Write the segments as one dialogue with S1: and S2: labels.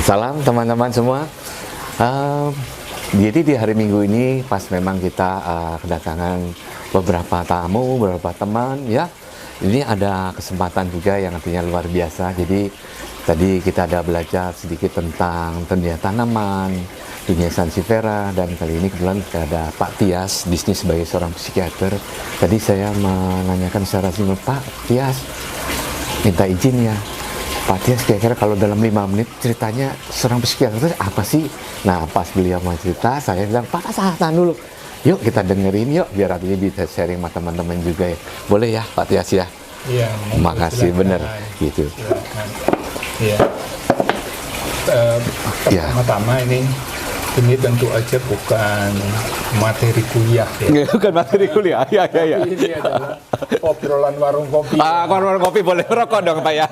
S1: Salam teman-teman semua. Jadi di hari Minggu ini pas memang kita kedatangan beberapa tamu, beberapa teman ya. Ini ada kesempatan juga yang artinya luar biasa. Jadi tadi kita ada belajar sedikit tentang dunia tanaman, dunia sansevieria, dan kali ini kebetulan kita ada Pak Tias, bisnis sebagai seorang psikiater. Tadi saya menanyakan secara simpel, Pak Tias, minta izin ya. Pak Tias, kira-kira kalau dalam 5 menit ceritanya seorang psikiater itu apa sih? Nah, pas beliau mau cerita, saya bilang, Pak, tahan dulu. Yuk kita dengerin yuk, biar artinya bisa sharing sama teman-teman juga ya. Boleh ya Pak Tias ya?
S2: Iya.
S1: Makasih, bener. Gitu.
S2: Iya. Pertama-tama ini tentu aja bukan materi kuliah ya.
S1: Bukan materi kuliah, ya.
S2: Ini adalah obrolan warung kopi.
S1: Warung kopi boleh rokok dong Pak ya.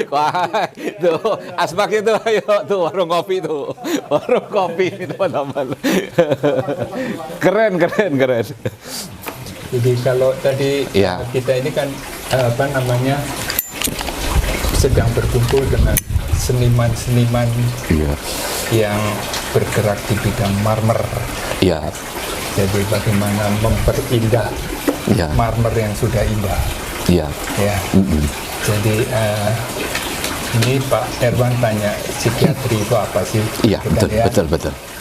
S1: Wah, tuh asbak itu, ayo tuh warung kopi tuh, warung kopi itu teman-teman. Keren.
S2: Jadi kalau tadi kita ini kan sedang berkumpul dengan seniman-seniman yang bergerak di bidang marmer.
S1: Iya.
S2: Jadi bagaimana memperindah marmer yang sudah indah.
S1: Iya.
S2: Ya. Jadi ini Pak Erwan tanya psikiatri itu apa sih?
S1: Iya, betul.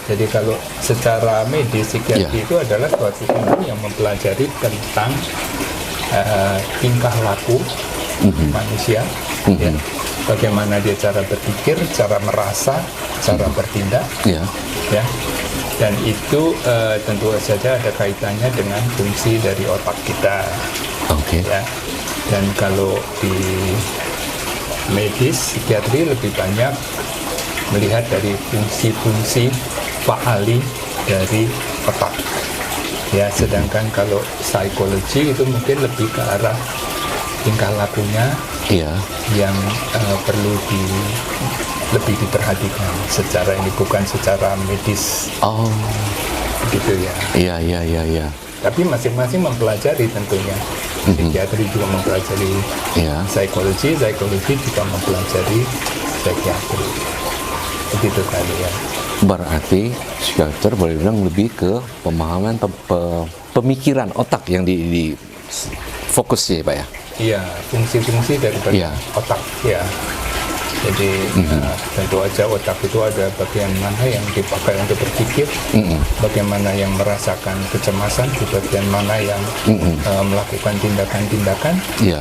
S2: Jadi kalau secara medis psikiatri itu adalah suatu ilmu yang mempelajari tentang tingkah laku manusia, ya. Bagaimana dia cara berpikir, cara merasa, cara bertindak, ya. Dan itu tentu saja ada kaitannya dengan fungsi dari otak kita. Ya. Dan kalau di medis, psikiatri lebih banyak melihat dari fungsi-fungsi faali dari otak. Ya, sedangkan kalau psikologi itu mungkin lebih ke arah tingkah lakunya yang perlu lebih diperhatikan secara ini, bukan secara medis. Begitu ya.
S1: Iya.
S2: Tapi masing-masing mempelajari tentunya. Psikiatri juga mempelajari psikologi juga mempelajari psikiatri. Begitu kali ya.
S1: Berarti psikiater boleh bilang lebih ke pemahaman pemikiran otak yang di fokus ya Pak ya?
S2: Iya, fungsi-fungsi daripada otak ya. Jadi tentu aja otak itu ada bagian mana yang dipakai untuk berpikir, bagaimana yang merasakan kecemasan, di bagian mana yang melakukan tindakan-tindakan, ya,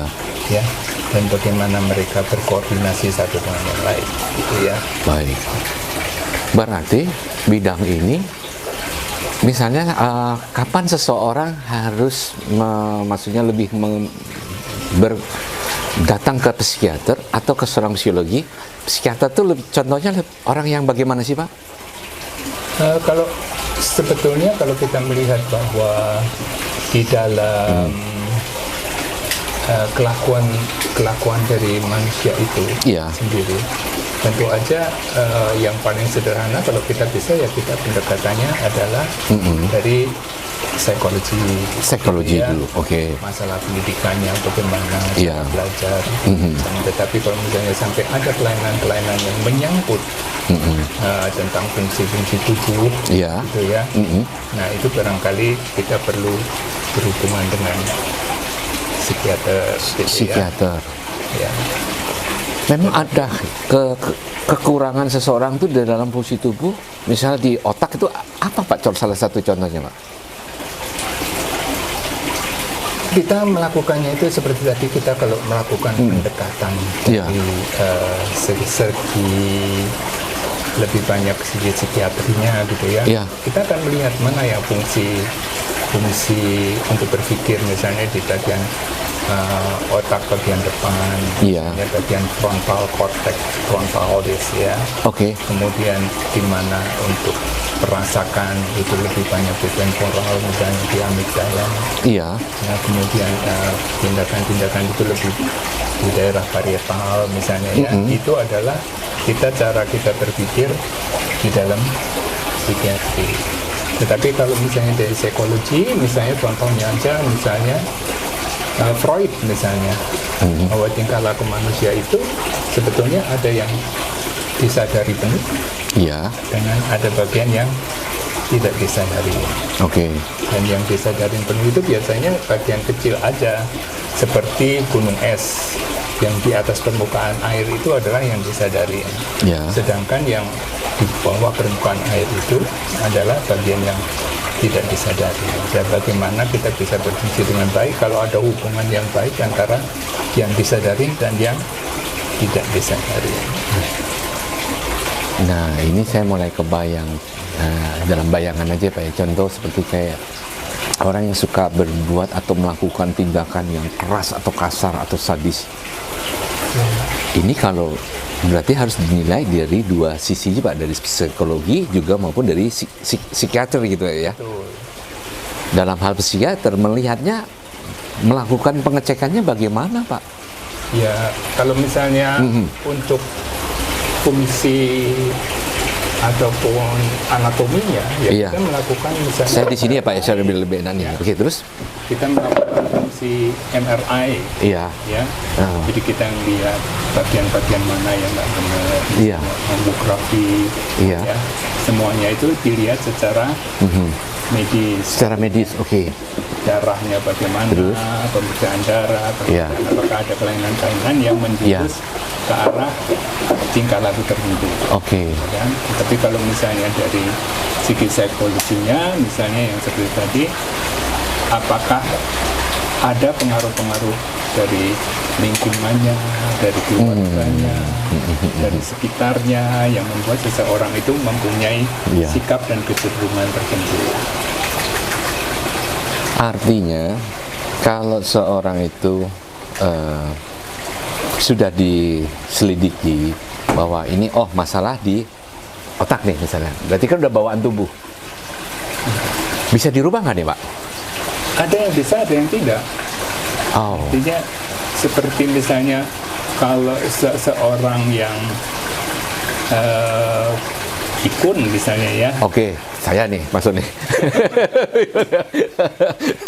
S2: dan bagaimana mereka berkoordinasi satu dengan yang lain, gitu ya.
S1: Baik. Berarti bidang ini, misalnya kapan seseorang harus maksudnya lebih datang ke psikiater atau ke seorang psikologi? Psikiater itu contohnya orang yang bagaimana sih Pak?
S2: Kalau sebetulnya kalau kita melihat bahwa di dalam kelakuan dari manusia itu sendiri, tentu aja yang paling sederhana kalau kita bisa ya kita pendekatannya adalah dari psikologi
S1: dulu,
S2: masalah pendidikannya bagaimana belajar. Tetapi kalau misalnya sampai ada kelainan-kelainan yang menyangkut tentang fungsi-fungsi tubuh, gitu ya. Nah itu barangkali kita perlu berhubungan dengan psikiater. Ya.
S1: Memang ada kekurangan seseorang itu di dalam fungsi tubuh, misalnya di otak itu apa Pak? Salah satu contohnya Pak?
S2: Kita melakukannya itu seperti tadi kita kalau melakukan pendekatan dari segi lebih banyak segi psikiatrinya gitu ya. Kita akan melihat mana yang fungsi untuk berpikir misalnya di bagian otak bagian depan, misalnya bagian frontal cortex, frontalis ya. Kemudian di mana untuk merasakan itu lebih banyak di temporal, misalnya di amigdala. Nah, kemudian tindakan-tindakan itu lebih di daerah parietal misalnya ya. Itu adalah cara kita berpikir di dalam psikiatri. Tetapi kalau misalnya dari psikologi, misalnya contohnya aja misalnya Freud misalnya, bahwa tingkah laku manusia itu sebetulnya ada yang disadari penuh,
S1: Iya.
S2: dengan ada bagian yang tidak disadari.
S1: Oke.
S2: Dan yang disadari penuh itu biasanya bagian kecil aja, seperti gunung es yang di atas permukaan air itu adalah yang disadari.
S1: Ya.
S2: Sedangkan yang di bawah permukaan air itu adalah bagian yang tidak disadari. Dan bagaimana kita bisa berfungsi dengan baik kalau ada hubungan yang baik antara yang disadari dan yang tidak disadari.
S1: Nah, ini saya mulai kebayang dalam bayangan aja Pak ya. Contoh seperti kayak orang yang suka berbuat atau melakukan tindakan yang keras atau kasar atau sadis. Ini kalau berarti harus dinilai dari dua sisi Pak, dari psikologi juga maupun dari psikiater gitu ya.
S2: Betul.
S1: Dalam hal psikiater melihatnya, melakukan pengecekannya bagaimana Pak?
S2: Ya, kalau misalnya untuk fungsi ataupun anatominya, ya
S1: Iya.
S2: kita melakukan misalnya.
S1: Saya di sini ya Pak ya, saya lebih enak nih. Oke, terus?
S2: Kita melakukan fungsi MRI,
S1: Iya.
S2: ya.
S1: Ah.
S2: Jadi kita lihat bagian-bagian mana yang nggak benar,
S1: Iya.
S2: mammografi,
S1: Iya.
S2: ya. Semuanya itu dilihat secara medis.
S1: Secara medis, oke.
S2: Darahnya bagaimana,
S1: Terus?
S2: pemeriksaan darah,
S1: Iya.
S2: apakah ada kelainan-kelainan yang menjurus ke arah tingkah laku tertentu.
S1: Oke.
S2: Kan? Tapi kalau misalnya dari segi psikologinya, misalnya yang seperti tadi, apakah ada pengaruh-pengaruh dari lingkungannya, dari keluarganya, dari sekitarnya yang membuat seseorang itu mempunyai
S1: Iya.
S2: sikap dan kecenderungan tertentu.
S1: Artinya, kalau seorang itu sudah diselidiki bahwa ini masalah di otak nih misalnya, berarti kan udah bawaan tubuh. Bisa dirubah nggak nih Pak?
S2: Ada yang bisa, ada yang tidak.
S1: Oh,
S2: Artinya seperti misalnya kalau seorang yang pikun misalnya ya,
S1: oke. Saya nih masuk nih.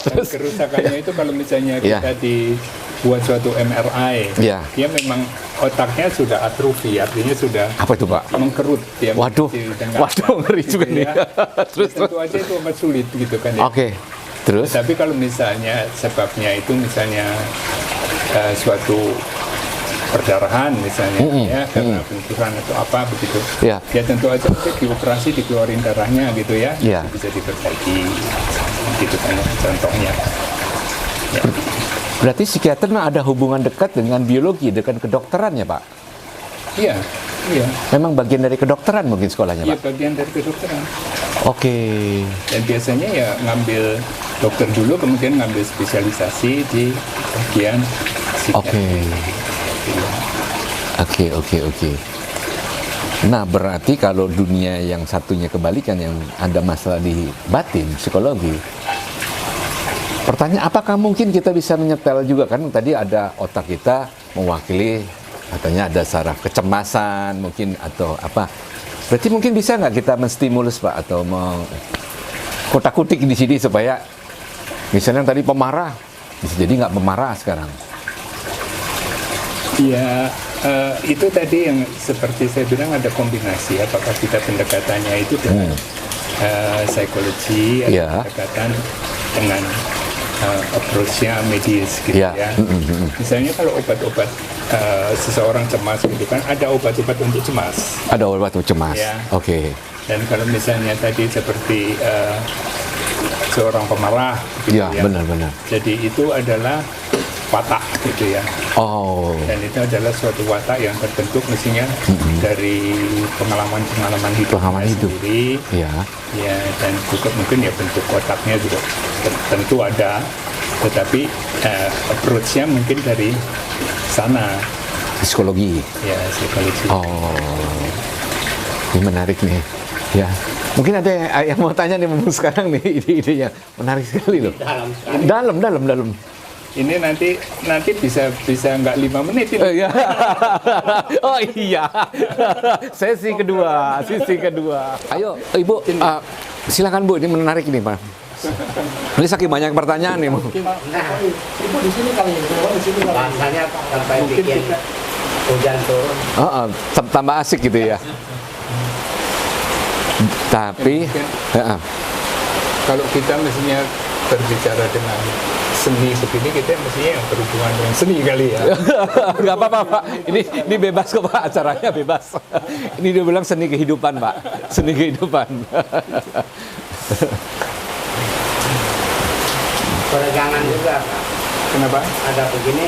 S2: dan kerusakannya itu kalau misalnya
S1: Iya.
S2: kita dibuat suatu MRI,
S1: Iya.
S2: dia memang otaknya sudah atrofi, artinya sudah
S1: Apa itu Pak?
S2: mengkerut. Dia
S1: Waduh,
S2: dengan
S1: waduh ngeri juga nih.
S2: ya.
S1: Terus,
S2: Tentu aja itu amat sulit gitu kan ya.
S1: Oke, terus?
S2: Tapi kalau misalnya sebabnya itu misalnya suatu perdarahan misalnya ya, karena benturan atau apa begitu,
S1: Ya.
S2: ya tentu aja mungkin dioperasi dikeluarin darahnya gitu ya,
S1: Ya.
S2: bisa diperbaiki gitu kan ya, contohnya. Ya.
S1: Berarti psikiater mah ada hubungan dekat dengan biologi, dengan kedokteran ya Pak?
S2: Iya, iya,
S1: Memang bagian dari kedokteran mungkin sekolahnya
S2: iya
S1: Pak?
S2: bagian dari kedokteran.
S1: Oke.
S2: Dan biasanya ya ngambil dokter dulu, kemudian ngambil spesialisasi di bagian
S1: Oke.
S2: psikiatri.
S1: Oke. Nah, berarti kalau dunia yang satunya kebalikan, yang ada masalah di batin, psikologi. Pertanyaan, apakah mungkin kita bisa menyetel juga? Kan tadi ada otak kita mewakili, katanya ada saraf kecemasan mungkin atau apa. Berarti mungkin bisa nggak kita menstimulus Pak, atau kotak-kutik di sini supaya misalnya tadi pemarah, bisa jadi nggak pemarah sekarang.
S2: Ya, itu tadi yang seperti saya bilang ada kombinasi. Apakah kita pendekatannya itu dengan psikologi, atau
S1: Ya.
S2: pendekatan dengan approach-nya medis gitu
S1: Ya.
S2: ya. Misalnya kalau obat-obat seseorang cemas gitu kan, ada obat-obat untuk cemas.
S1: Ada obat cemas.
S2: Ya.
S1: Oke.
S2: Dan kalau misalnya tadi seperti seorang pemarah gitu
S1: Ya,
S2: ya.
S1: benar-benar.
S2: Jadi itu adalah watak gitu ya.
S1: Oh.
S2: Dan itu adalah suatu watak yang terbentuk mestinya dari pengalaman-pengalaman hidup
S1: Pengalaman hidup.
S2: sendiri,
S1: Ya.
S2: ya, dan juga mungkin ya bentuk otaknya juga tentu ada, tetapi approach-nya mungkin dari sana,
S1: Psikologi.
S2: ya, psikologi.
S1: Oh. Ini menarik nih. Ya. Mungkin ada yang mau tanya nih sekarang nih, ide-idenya menarik sekali loh. Dalam.
S2: Ini nanti bisa nggak 5 menit ini.
S1: Iya. Oh iya. Sesi kedua. Ayo, Ibu, silakan Bu, ini menarik nih, Pak. Ini saking banyak pertanyaan nih, Bu.
S3: Ibu di sini kali ini, di sini kali. Bahasanya sampai
S2: Mungkin
S3: bikin
S2: kita
S3: hujan turun.
S1: Tambah asik gitu ya. Tapi
S2: Kalau kita mestinya berbicara dengan seni begini, kita mestinya yang berhubungan dengan seni kali ya.
S1: nggak apa-apa Pak, ini bebas kok Pak, acaranya bebas. Ini dia bilang seni kehidupan Pak, seni kehidupan.
S3: Peregangan juga, Pak.
S2: Kenapa?
S3: Ada begini,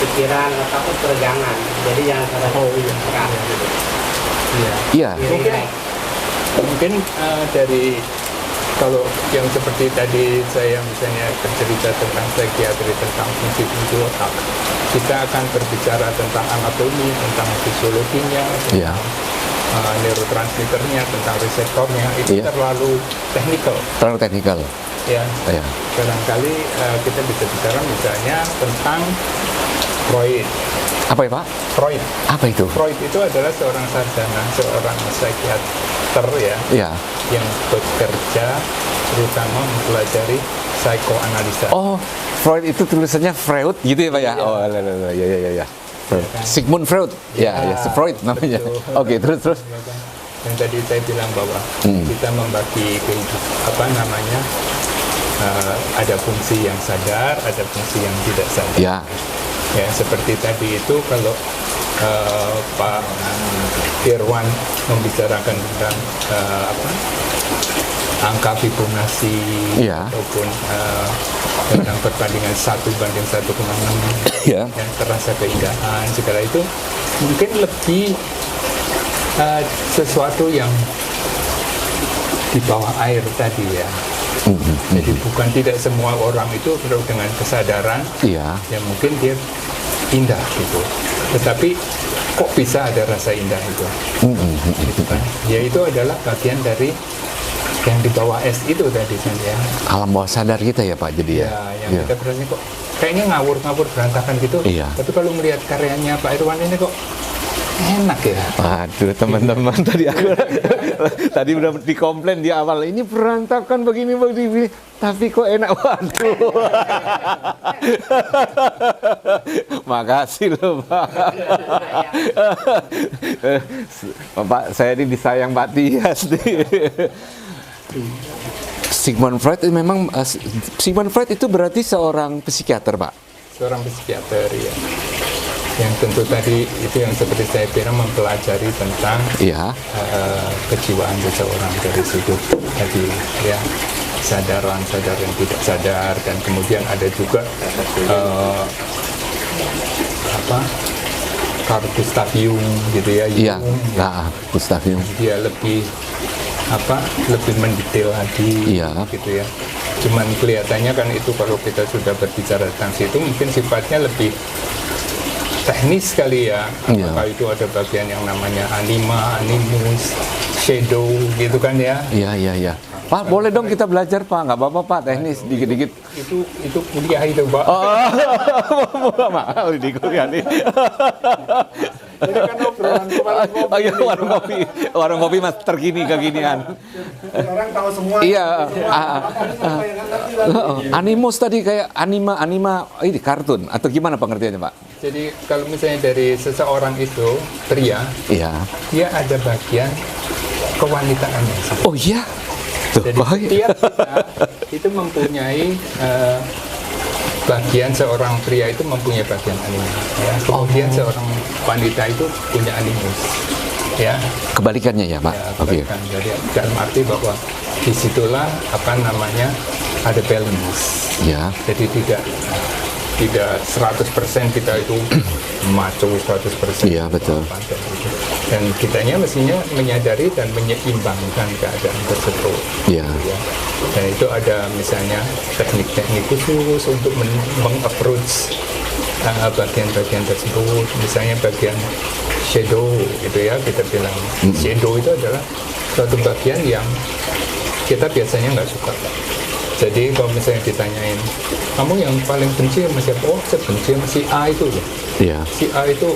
S3: pikiran ataupun peregangan. Jadi jangan salah.
S2: Iya.
S1: Iya.
S2: Mungkin dari kalau yang seperti tadi saya misalnya bercerita tentang psikiatri, tentang fungsi otak, kita akan berbicara tentang anatomi, tentang fisiologinya,
S1: Iya.
S2: tentang neurotransmitternya, tentang reseptornya, itu
S1: Iya.
S2: terlalu teknikal.
S1: Terlalu teknikal.
S2: Ya,
S1: Iya.
S2: barangkali kita bisa bicara misalnya tentang Freud.
S1: Apa ya Pak?
S2: Freud.
S1: Apa itu?
S2: Freud itu adalah seorang sarjana, seorang psikiater ya,
S1: Iya.
S2: yang bekerja terutama mempelajari psikoanalisa.
S1: Oh, Freud itu tulisannya Freud gitu ya Pak ya?
S2: Iya.
S1: Oh, ya. Sigmund Freud. Ya, Freud namanya.
S2: betul.
S1: Oke, terus.
S2: Yang tadi saya bilang bahwa kita membagi ada fungsi yang sadar, ada fungsi yang tidak sadar.
S1: Ya.
S2: Ya, seperti tadi itu kalau Pak Irwan membicarakan tentang angka Fibonacci
S1: Iya.
S2: ataupun tentang perbandingan 1:1,6
S1: Iya.
S2: yang terasa keindahan segala itu mungkin lebih sesuatu yang di bawah air tadi ya. Jadi bukan tidak semua orang itu perlu dengan kesadaran
S1: Iya.
S2: yang mungkin dia indah gitu. Tetapi kok bisa ada rasa indah itu? Gitu kan? Ya itu adalah bagian dari yang di bawah es itu tadi kan ya.
S1: Alam bawah sadar kita ya Pak jadi ya.
S2: Ya, yang kita berani kok kayaknya ngawur berantakan gitu.
S1: Iya.
S2: Tapi kalau melihat karyanya Pak Irwan ini kok enak ya.
S1: Waduh teman-teman tadi udah dikomplain di awal ini berantakan begini tapi kok enak. Waduh. Makasih loh Pak. Pak saya ini disayang Pak Tias nih. Sigmund Freud itu berarti seorang psikiater Pak.
S2: Seorang psikiater ya. Yang tentu tadi itu yang seperti saya bilang mempelajari tentang
S1: Iya.
S2: kejiwaan seseorang dari sudut tadi ya, sadar yang tidak sadar, dan kemudian ada juga Carl Gustav Jung gitu ya.
S1: Iya.
S2: Jung,
S1: Nah, Gustav Jung.
S2: dia lebih mendetail lagi
S1: Iya.
S2: gitu ya. Cuman kelihatannya kan itu kalau kita sudah berbicara tentang situ mungkin sifatnya lebih teknis sekali ya.
S1: Iya.
S2: Apakah itu ada bagian yang namanya anima, animus, shadow gitu kan ya.
S1: Iya. Pak, boleh dong kita belajar Pak, nggak apa-apa Pak, teknis dikit-dikit.
S2: Itu kuliah itu Pak.
S1: Maaf di kuliah nih.
S2: Jadi kan obrolan
S1: Warung kopi mas terkini kekinian.
S4: Orang tahu semua.
S1: Iya. Animus tadi kayak anima ini kartun atau gimana pengertiannya Pak?
S2: Jadi kalau misalnya dari seseorang itu pria,
S1: Iya.
S2: dia ada bagian kewanitaannya.
S1: Oh iya. Tuh,
S2: Jadi setiap kita itu mempunyai bagian, seorang pria itu mempunyai bagian anima. Ya. Kemudian seorang wanita itu punya animus. Ya.
S1: Kebalikannya ya Pak.
S2: Ya,
S1: Oke.
S2: kebalikan. Jadi dalam arti bahwa disitulah ada balance.
S1: Ya.
S2: Jadi tidak 100% kita itu maco 100%.
S1: Iya, betul.
S2: Dan kitanya mestinya menyadari dan menyeimbangkan keadaan tersebut.
S1: Iya.
S2: Ya. Dan itu ada misalnya teknik-teknik khusus untuk meng-approach bagian-bagian tersebut. Misalnya bagian shadow gitu ya, kita bilang. Shadow itu adalah suatu bagian yang kita biasanya nggak suka. Jadi kalau misalnya ditanyain, kamu yang paling benci sama siapa? Oh, saya benci sama si A itu loh.
S1: Iya.
S2: Si A itu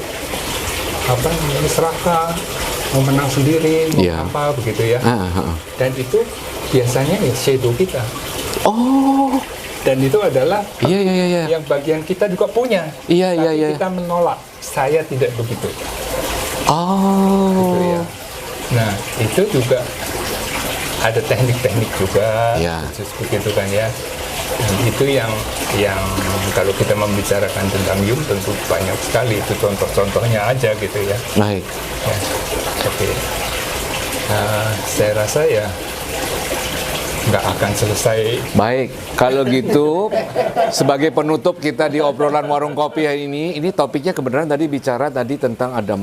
S2: serakah, mau menang sendiri, mau
S1: Iya.
S2: apa begitu ya.
S1: Ah.
S2: Dan itu biasanya ya shadow kita.
S1: Oh.
S2: Dan itu adalah
S1: Iya.
S2: yang bagian kita juga punya.
S1: Iya.
S2: Tapi kita menolak saya tidak begitu.
S1: Oh.
S2: Gitu ya. Nah, itu juga ada teknik-teknik juga,
S1: Ya.
S2: khusus begitu kan ya. Dan itu yang kalau kita membicarakan tentang Jung tentu banyak sekali, itu contoh-contohnya aja gitu ya.
S1: Baik.
S2: Ya. Oke. Saya rasa ya nggak akan selesai.
S1: Baik, kalau gitu sebagai penutup kita di obrolan warung kopi hari ini topiknya kebenaran tadi bicara tadi tentang ada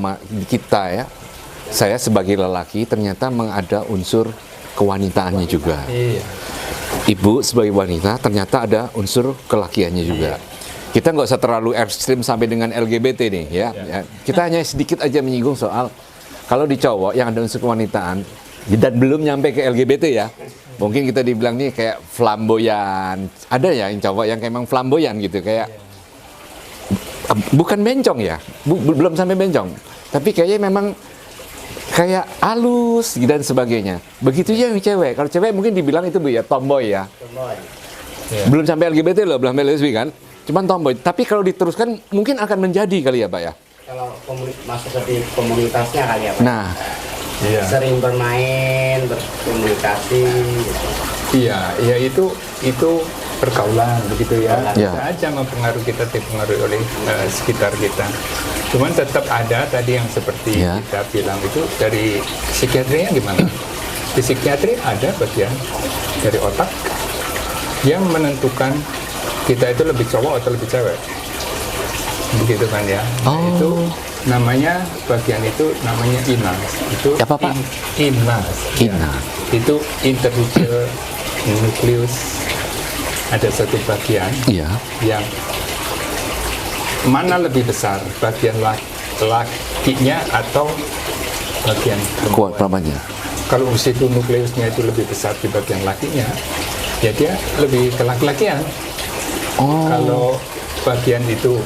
S1: kita ya. Saya sebagai lelaki ternyata ada unsur kewanitaannya juga.
S2: Iya.
S1: Ibu sebagai wanita ternyata ada unsur kelakiannya juga. Kita nggak usah terlalu ekstrim sampai dengan LGBT nih ya. Ya. Kita hanya sedikit aja menyinggung soal kalau di cowok yang ada unsur kewanitaan dan belum nyampe ke LGBT ya. Mungkin kita dibilang nih kayak flamboyan. Ada ya yang cowok yang kayak emang flamboyan gitu kayak bukan bencong ya. Belum sampai bencong. Tapi kayaknya memang kayak halus dan sebagainya. Begitu juga yang cewek. Kalau cewek mungkin dibilang itu Bu ya tomboy ya.
S3: Tomboy.
S2: Ya.
S1: Belum sampai LGBT loh, belum sampai lesbi kan. Cuman tomboy. Tapi kalau diteruskan mungkin akan menjadi kali ya Pak ya.
S3: Kalau masuk ke komunitasnya kali ya Pak.
S1: Nah,
S2: Iya.
S3: Sering bermain, berkomunikasi gitu.
S2: Iya, ya itu pergaulan begitu ya.
S1: Ya.
S2: Bisa aja mempengaruhi kita, dipengaruhi oleh sekitar kita. Cuman tetap ada tadi yang seperti
S1: Ya.
S2: kita bilang itu dari psikiatrinya gimana? Di psikiatri ada bagian dari otak yang menentukan kita itu lebih cowok atau lebih cewek. Begitu kan ya. Nah,
S1: Oh.
S2: itu namanya bagian itu namanya inas. Itu
S1: Apa, Pak?
S2: Inas.
S1: Inas.
S2: Itu internuclear nucleus. Ada satu bagian
S1: iya.
S2: yang mana lebih besar, bagian lakinya atau bagian
S1: Kuat
S2: perempuan.
S1: perempuannya.
S2: Kalau situ nukleusnya itu lebih besar di bagian lakinya, ya dia lebih ke laki-lakian.
S1: Oh.
S2: Kalau bagian itu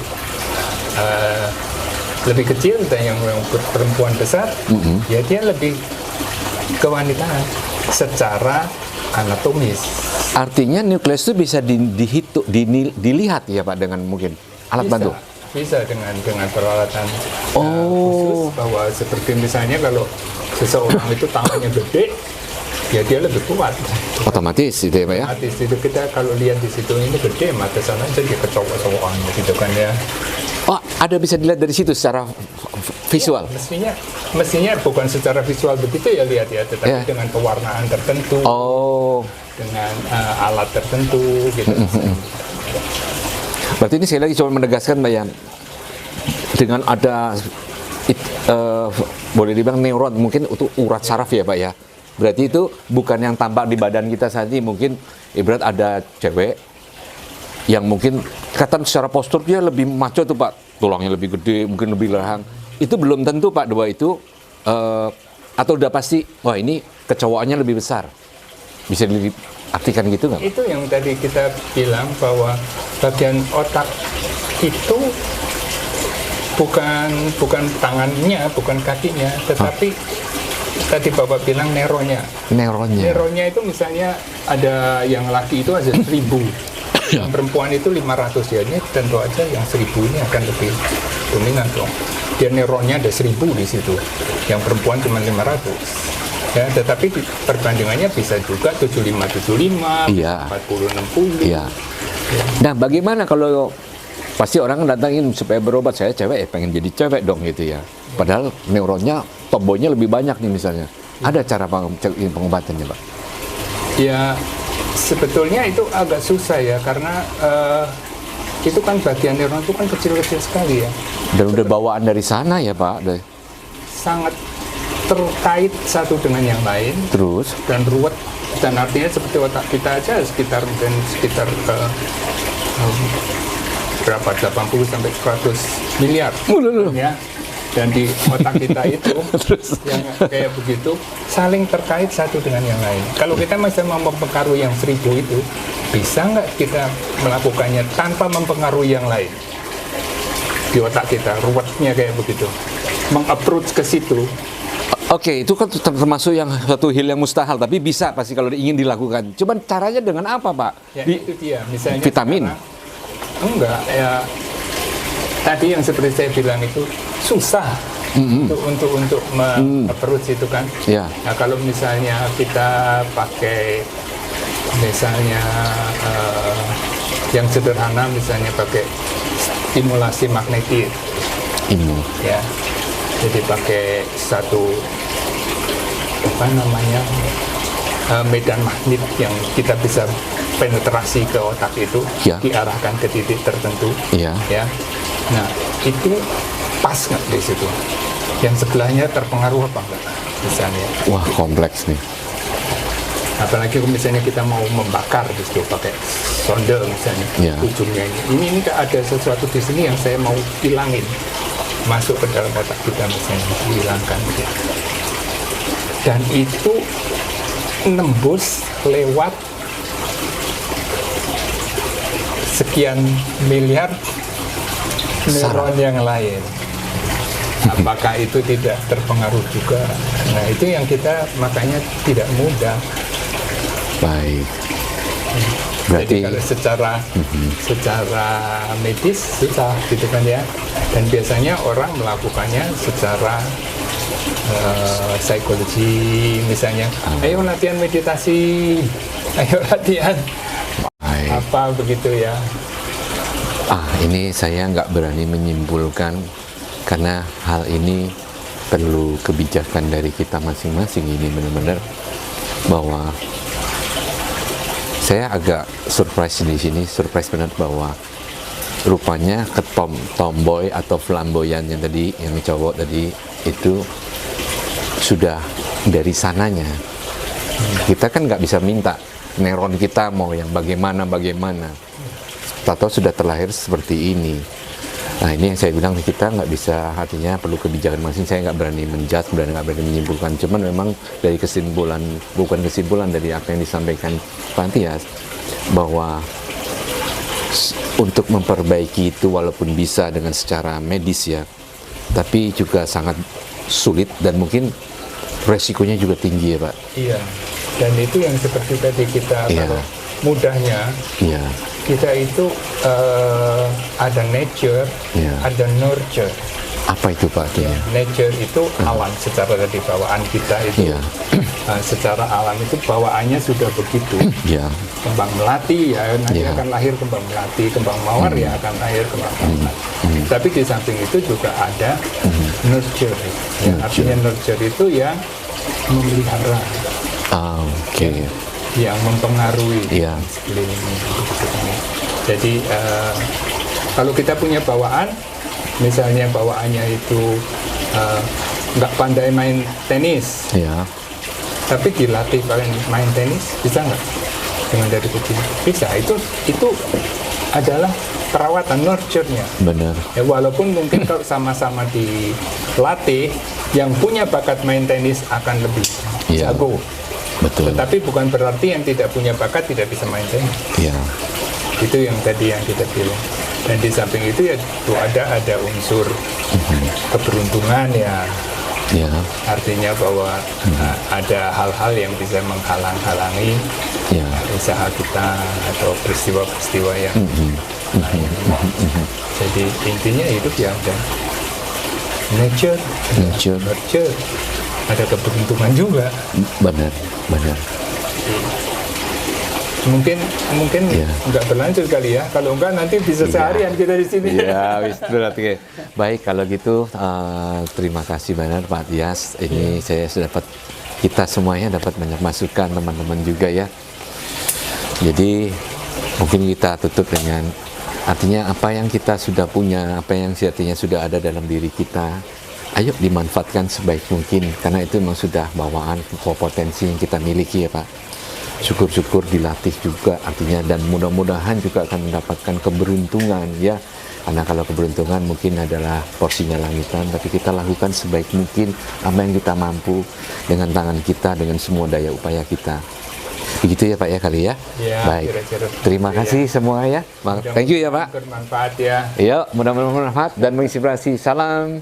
S2: lebih kecil dan yang perempuan besar, ya dia lebih kewanitaan secara anatomis.
S1: Artinya nukleus itu bisa dilihat ya Pak dengan mungkin alat bantu.
S2: Bisa dengan peralatan
S1: Oh.
S2: khusus, bahwa seperti misalnya kalau seseorang itu tangannya gede, ya dia lebih kuat.
S1: Otomatis itu ya Pak ya.
S2: Artis itu kita kalau lihat di situ ini gede, mata sana jadi kecowok-cowokan gitu kan ya.
S1: Oh, ada bisa dilihat dari situ secara visual.
S2: Mestinya bukan secara visual begitu ya lihat ya, tetapi
S1: Ya.
S2: dengan pewarnaan tertentu,
S1: Oh.
S2: dengan alat tertentu gitu.
S1: Berarti ini sekali lagi cuma menegaskan Mbak Yan, dengan ada boleh dibilang neuron, mungkin itu urat saraf ya Pak ya. Berarti itu bukan yang tampak di badan kita saat ini, mungkin ibarat ada cewek yang mungkin kelihatan secara postur dia lebih maco tuh Pak, tulangnya lebih gede, mungkin lebih lehang. Itu belum tentu Pak dua itu, atau udah pasti, wah ini kecowokannya lebih besar. Bisa diartikan gitu nggak?
S2: Itu yang tadi kita bilang bahwa bagian otak itu bukan tangannya, bukan kakinya, tetapi tadi Bapak bilang neuronnya.
S1: Neuronnya.
S2: Neuronnya itu misalnya ada yang laki itu ada 1000, yang perempuan itu 500 ya. Ini tentu aja yang 1000 ini akan lebih dominan dong. Dia neuronnya ada 1000 di situ, yang perempuan cuma 500. Ya, tetapi perbandingannya bisa juga 75-75,
S1: Iya.
S2: 40-60.
S1: Iya. Nah, bagaimana kalau pasti orang datangin supaya berobat, saya cewek pengen jadi cewek dong gitu ya. Padahal neuronnya, tomboynya lebih banyak nih misalnya. Ada cara pengobatannya Pak?
S2: Ya, sebetulnya itu agak susah ya, karena itu kan bagian neuron itu kan kecil-kecil sekali ya.
S1: Dan udah bawaan dari sana ya Pak?
S2: Sangat terkait satu dengan yang lain.
S1: Terus?
S2: Dan ruwet, dan artinya seperti otak kita aja sekitar berapa, 80 sampai 100 miliar ya. Dan di otak kita itu yang kayak begitu saling terkait satu dengan yang lain. Kalau kita masih mau mempengaruhi yang 1000 itu, bisa nggak kita melakukannya tanpa mempengaruhi yang lain di otak kita? Ruwetnya kayak begitu, meng-approach ke situ.
S1: Oke, itu kan termasuk yang satu hal yang mustahil, tapi bisa pasti kalau ingin dilakukan. Cuman caranya dengan apa Pak?
S2: Ya, itu dia. Misalnya
S1: vitamin?
S2: Enggak, ya tadi yang seperti saya bilang itu susah untuk approach itu kan.
S1: Ya.
S2: Nah, kalau misalnya kita pakai misalnya yang sederhana, misalnya pakai stimulasi magnetik,
S1: Ini.
S2: ya. Jadi pakai satu apa namanya medan magnet yang kita bisa penetrasi ke otak itu,
S1: Ya.
S2: diarahkan ke titik tertentu,
S1: Iya.
S2: ya. Nah, itu pas nggak di situ? Yang sebelahnya terpengaruh apa enggak? Misalnya,
S1: Wah, kompleks nih.
S2: apalagi kalau misalnya kita mau membakar di situ pakai sonde misalnya,
S1: Ya.
S2: ujungnya ini ada sesuatu di sini yang saya mau hilangin, masuk ke dalam otak kita misalnya, hilangkan gitu. Dan itu nembus lewat sekian miliar neuron yang lain. Apakah itu tidak terpengaruh juga? Nah, itu yang kita makanya tidak mudah.
S1: Baik.
S2: Jadi
S1: Berarti
S2: kalau secara medis susah gitu kan ya. Dan biasanya orang melakukannya secara psikologi, misalnya, ayo latihan meditasi, ayo latihan
S1: baik.
S2: apa begitu ya.
S1: Ini saya nggak berani menyimpulkan karena hal ini perlu kebijakan dari kita masing-masing. Ini benar-benar bahwa saya agak surprise di sini, surprise benar bahwa rupanya tomboy atau flamboyan yang tadi, yang cowok tadi itu sudah dari sananya. Kita kan nggak bisa minta neuron kita mau yang bagaimana. Atau sudah terlahir seperti ini. Nah, ini yang saya bilang, kita nggak bisa, artinya perlu kebijakan masing. Saya nggak berani menjudge, nggak berani menyimpulkan. Cuman memang dari kesimpulan, bukan kesimpulan dari apa yang disampaikan Pak Tias, bahwa untuk memperbaiki itu walaupun bisa dengan secara medis ya, tapi juga sangat sulit dan mungkin resikonya juga tinggi ya Pak.
S2: Iya, dan itu yang seperti tadi kita
S1: Iya.
S2: kalau mudahnya
S1: Iya,
S2: kita itu ada nature,
S1: Iya.
S2: ada nurture.
S1: apa itu Pak artinya?
S2: Nature itu alam, secara tadi bawaan kita itu,
S1: Iya.
S2: secara alam itu bawaannya sudah begitu.
S1: Ya,
S2: Kembang melati ya nanti
S1: Iya.
S2: akan lahir kembang melati, kembang mawar ya akan lahir kembang mawar. Tapi di samping itu juga ada nurture. Ya, artinya nurture itu yang memelihara,
S1: oke.
S2: yang mempengaruhi
S1: Iya.
S2: sekeliling. Jadi kalau kita punya bawaan, misalnya bawaannya itu nggak pandai main tenis,
S1: Ya,
S2: tapi dilatih main tenis, bisa nggak dengan dari kecil? Bisa. Itu adalah perawatan, nurture-nya.
S1: benar.
S2: Ya, walaupun mungkin kalau sama-sama dilatih, yang punya bakat main tenis akan lebih
S1: Iya.
S2: jago.
S1: Betul.
S2: Tetapi bukan berarti yang tidak punya bakat tidak bisa main tenis.
S1: Ya,
S2: Itu yang tadi yang kita bilang. Dan di samping itu ya itu ada unsur keberuntungan ya.
S1: ya,
S2: Artinya bahwa ada hal-hal yang bisa menghalang-halangi
S1: ya.
S2: usaha kita atau peristiwa-peristiwa yang lain. Jadi intinya hidup ya ada nature,
S1: Nature.
S2: nurture, ada keberuntungan juga.
S1: Benar, benar.
S2: Mungkin
S1: Iya.
S2: nggak berlanjut kali ya. Kalau enggak nanti bisa seharian kita di sini.
S1: Ya, wis berarti. Baik, kalau gitu terima kasih banyak Pak Tias. Ini saya sudah dapat, kita semuanya dapat banyak masukan, teman-teman juga ya. Jadi mungkin kita tutup dengan artinya apa yang kita sudah punya, apa yang artinya sudah ada dalam diri kita, ayo dimanfaatkan sebaik mungkin karena itu memang sudah bawaan potensi yang kita miliki ya Pak. Syukur-syukur dilatih juga artinya, dan mudah-mudahan juga akan mendapatkan keberuntungan ya, karena kalau keberuntungan mungkin adalah porsinya langitan, tapi kita lakukan sebaik mungkin apa yang kita mampu dengan tangan kita, dengan semua daya upaya kita. Begitu ya Pak ya kali ya.
S2: Ya,
S1: Baik,
S2: kira-kira
S1: terima
S2: begitu
S1: kasih semua ya. Thank you ya Pak.
S2: Bermanfaat ya.
S1: Yuk, mudah-mudahan bermanfaat dan menginspirasi. Salam.